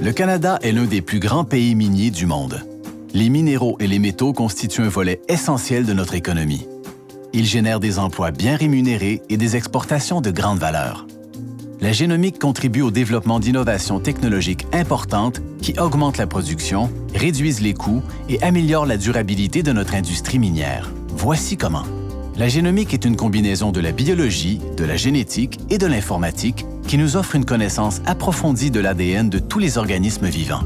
Le Canada est l'un des plus grands pays miniers du monde. Les minéraux et les métaux constituent un volet essentiel de notre économie. Ils génèrent des emplois bien rémunérés et des exportations de grande valeur. La génomique contribue au développement d'innovations technologiques importantes qui augmentent la production, réduisent les coûts et améliorent la durabilité de notre industrie minière. Voici comment. La génomique est une combinaison de la biologie, de la génétique et de l'informatique qui nous offre une connaissance approfondie de l'ADN de tous les organismes vivants.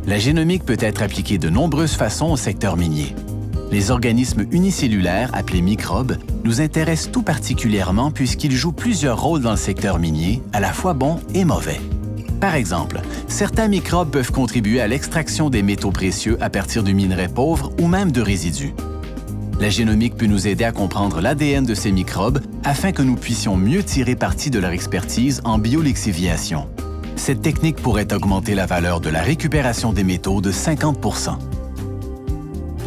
La génomique peut être appliquée de nombreuses façons au secteur minier. Les organismes unicellulaires, appelés microbes, nous intéressent tout particulièrement puisqu'ils jouent plusieurs rôles dans le secteur minier, à la fois bons et mauvais. Par exemple, certains microbes peuvent contribuer à l'extraction des métaux précieux à partir de minerais pauvres ou même de résidus. La génomique peut nous aider à comprendre l'ADN de ces microbes afin que nous puissions mieux tirer parti de leur expertise en biolexiviation. Cette technique pourrait augmenter la valeur de la récupération des métaux de 50 %.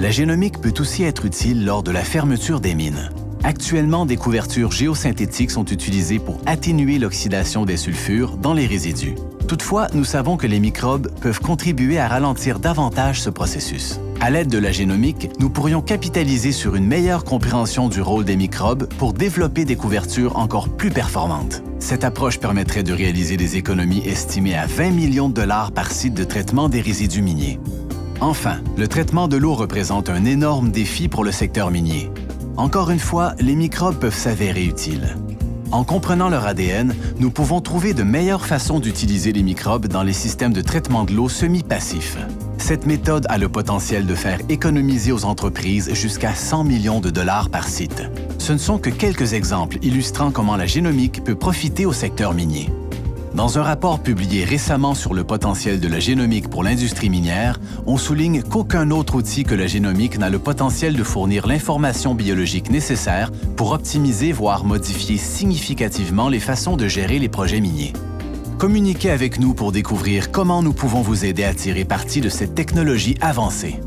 La génomique peut aussi être utile lors de la fermeture des mines. Actuellement, des couvertures géosynthétiques sont utilisées pour atténuer l'oxydation des sulfures dans les résidus. Toutefois, nous savons que les microbes peuvent contribuer à ralentir davantage ce processus. À l'aide de la génomique, nous pourrions capitaliser sur une meilleure compréhension du rôle des microbes pour développer des couvertures encore plus performantes. Cette approche permettrait de réaliser des économies estimées à 20 millions de dollars par site de traitement des résidus miniers. Enfin, le traitement de l'eau représente un énorme défi pour le secteur minier. Encore une fois, les microbes peuvent s'avérer utiles. En comprenant leur ADN, nous pouvons trouver de meilleures façons d'utiliser les microbes dans les systèmes de traitement de l'eau semi-passifs. Cette méthode a le potentiel de faire économiser aux entreprises jusqu'à 100 millions de dollars par site. Ce ne sont que quelques exemples illustrant comment la génomique peut profiter au secteur minier. Dans un rapport publié récemment sur le potentiel de la génomique pour l'industrie minière, on souligne qu'aucun autre outil que la génomique n'a le potentiel de fournir l'information biologique nécessaire pour optimiser, voire modifier significativement les façons de gérer les projets miniers. Communiquez avec nous pour découvrir comment nous pouvons vous aider à tirer parti de cette technologie avancée.